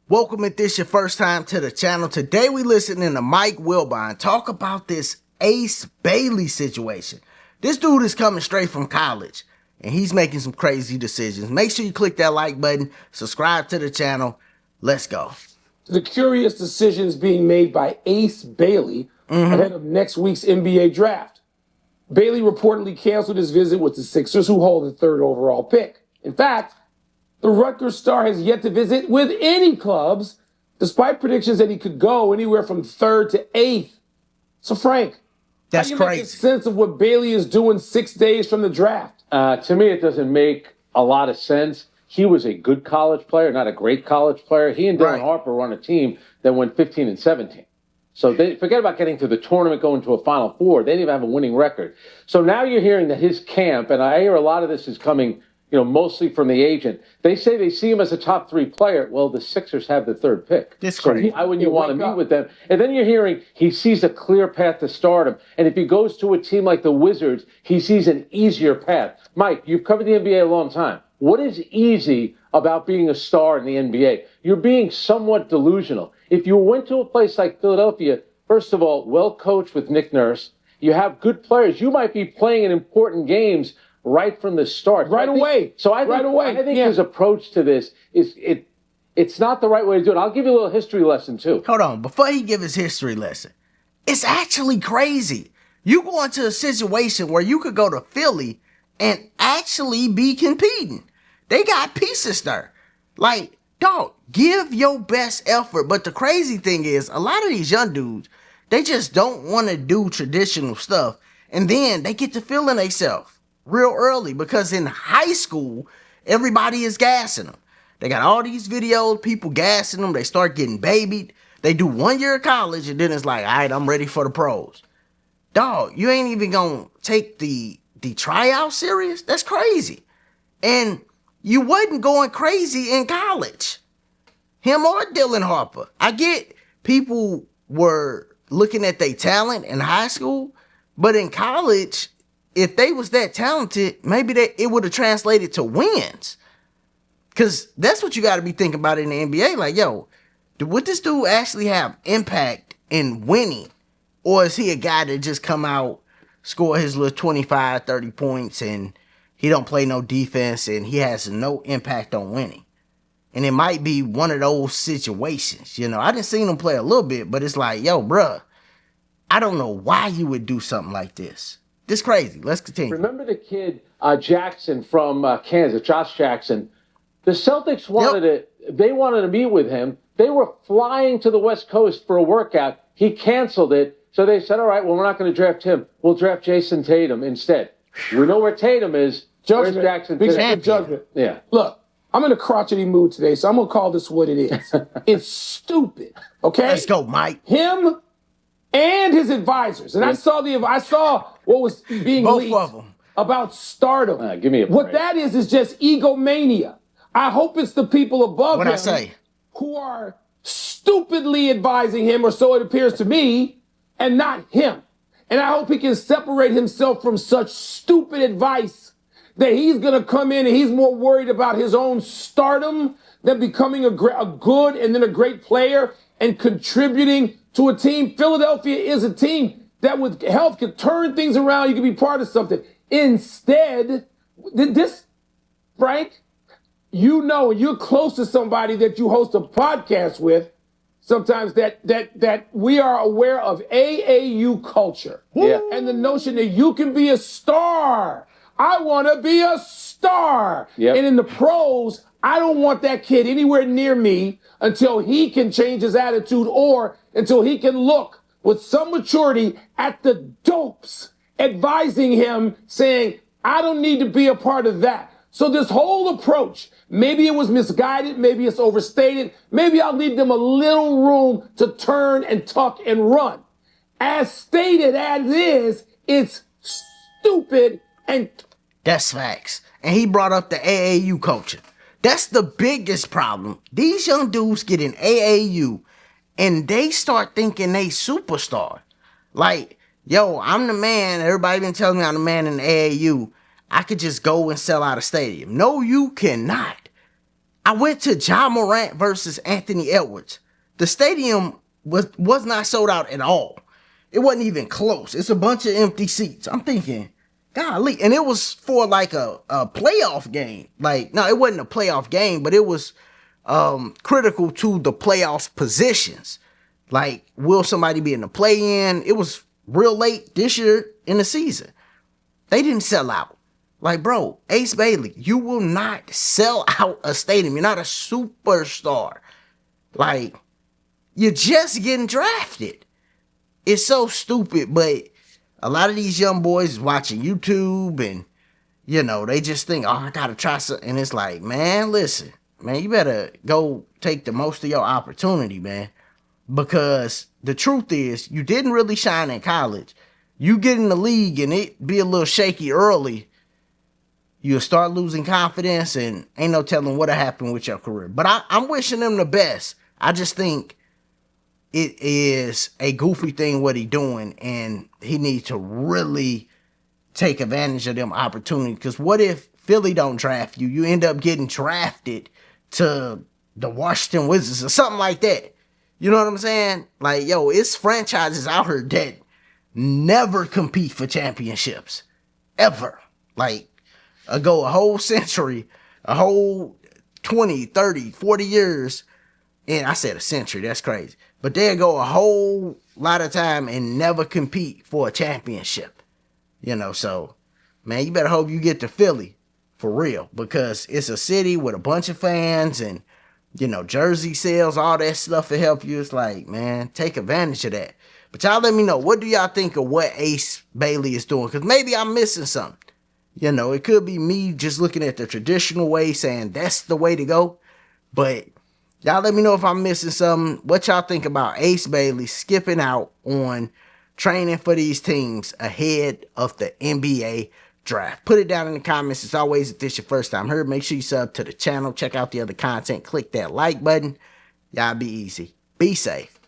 Welcome if this your first time to the channel. Today we listening to Mike Wilbon talk about this Ace Bailey situation. This dude is coming straight from college and he's making some crazy decisions. Make sure you click that like button, subscribe to the channel. Let's go. The curious decisions being made by Ace Bailey ahead of next week's NBA draft. Bailey reportedly canceled his visit with the Sixers, who hold the third overall pick. In fact, the Rutgers star has yet to visit with any clubs, despite predictions that he could go anywhere from third to eighth. So, Frank, that's how do you crazy. Make sense of what Bailey is doing 6 days from the draft? To me, it doesn't make a lot of sense. He was a good college player, not a great college player. He and Dylan Harper were on a team that went 15 and 17. So they forget about getting to the tournament, going to a Final Four. They didn't even have a winning record. So now you're hearing that his camp, and I hear a lot of this is coming, mostly from the agent. They say they see him as a top 3 player. Well, the Sixers have the third pick. That's crazy. Why wouldn't you want to meet with them? And then you're hearing he sees a clear path to stardom. And if he goes to a team like the Wizards, he sees an easier path. Mike, you've covered the NBA a long time. What is easy about being a star in the NBA? You're being somewhat delusional. If you went to a place like Philadelphia, first of all, well coached with Nick Nurse, you have good players. You might be playing in important games right from the start. I think his approach to this is it's not the right way to do it. I'll give you a little history lesson too. Hold on, before he give his history lesson, it's actually crazy. You go into a situation where you could go to Philly and actually be competing. They got pieces there. Like, dog, give your best effort. But the crazy thing is, a lot of these young dudes, they just don't want to do traditional stuff. And then they get to feeling themselves real early because in high school, everybody is gassing them. They got all these videos, people gassing them. They start getting babied. They do 1 year of college and then it's like, all right, I'm ready for the pros. Dog, you ain't even gonna take the tryout serious? That's crazy. And you wasn't going crazy in college. Him or Dylan Harper. I get people were looking at their talent in high school, but in college, if they was that talented, maybe it would have translated to wins. Because that's what you got to be thinking about in the NBA. Like, yo, would this dude actually have impact in winning? Or is he a guy that just come out, score his little 25, 30 points, and he don't play no defense, and he has no impact on winning? And it might be one of those situations. I done seen him play a little bit, but it's like, yo, bruh, I don't know why you would do something like this. This crazy. Let's continue. Remember the kid Jackson from Kansas, Josh Jackson? The Celtics wanted to meet with him. They were flying to the West Coast for a workout. He canceled it. So they said, all right, well, we're not going to draft him. We'll draft Jason Tatum instead. We know where Tatum is. Judgment. Where's Jackson Big judgment. Yeah. Look, I'm in a crotchety mood today, so I'm going to call this what it is. It's stupid, okay? Let's go, Mike. Him and his advisors. And I saw what was being Both leaked of them about stardom. Give me a break. What that is just egomania. I hope it's the people above him who are stupidly advising him, or so it appears to me, and not him. And I hope he can separate himself from such stupid advice that he's going to come in and he's more worried about his own stardom than becoming a good and then a great player and contributing to a team. Philadelphia is a team that with health can turn things around. You can be part of something. Instead, Frank, you're close to somebody that you host a podcast with sometimes that we are aware of AAU culture. Yeah. And the notion that you can be a star. I want to be a star. Yep. And in the pros, I don't want that kid anywhere near me until he can change his attitude or until he can look with some maturity at the dopes advising him, saying, I don't need to be a part of that. So this whole approach, maybe it was misguided, maybe it's overstated, maybe I'll leave them a little room to turn and tuck and run. As stated as is, it's stupid and... That's facts. And he brought up the AAU culture. That's the biggest problem. These young dudes get in AAU and they start thinking they superstar. Like, yo, I'm the man. Everybody been telling me I'm the man in the AAU. I could just go and sell out a stadium. No, you cannot. I went to Ja Morant versus Anthony Edwards. The stadium was not sold out at all. It wasn't even close. It's a bunch of empty seats. I'm thinking, golly. And it was for like a playoff game. Like, no, it wasn't a playoff game, but it was critical to the playoffs positions. Like, will somebody be in the play-in? It was real late this year in the season. They didn't sell out. Like, bro, Ace Bailey, you will not sell out a stadium. You're not a superstar. Like, you're just getting drafted. It's so stupid, but a lot of these young boys is watching YouTube and, they just think, oh, I gotta try something. And it's like, man, listen, man, you better go take the most of your opportunity, man. Because the truth is, you didn't really shine in college. You get in the league and it be a little shaky early, you'll start losing confidence and ain't no telling what'll happen with your career. But I'm wishing him the best. I just think it is a goofy thing what he doing, and he needs to really take advantage of them opportunities. Because what if Philly don't draft you? You end up getting drafted to the Washington Wizards or something like that. You know what I'm saying? Like, yo, it's franchises out here that never compete for championships. Ever. Like, go a whole century, a whole 20, 30, 40 years. And I said a century, that's crazy. But they'll go a whole lot of time and never compete for a championship. So, man, you better hope you get to Philly for real. Because it's a city with a bunch of fans and, jersey sales, all that stuff to help you. It's like, man, take advantage of that. But y'all let me know, what do y'all think of what Ace Bailey is doing? Because maybe I'm missing something. It could be me just looking at the traditional way, saying that's the way to go. But y'all let me know if I'm missing something. What y'all think about Ace Bailey skipping out on training for these teams ahead of the NBA draft? Put it down in the comments. As always, if this is your first time here, make sure you sub to the channel. Check out the other content. Click that like button. Y'all be easy. Be safe.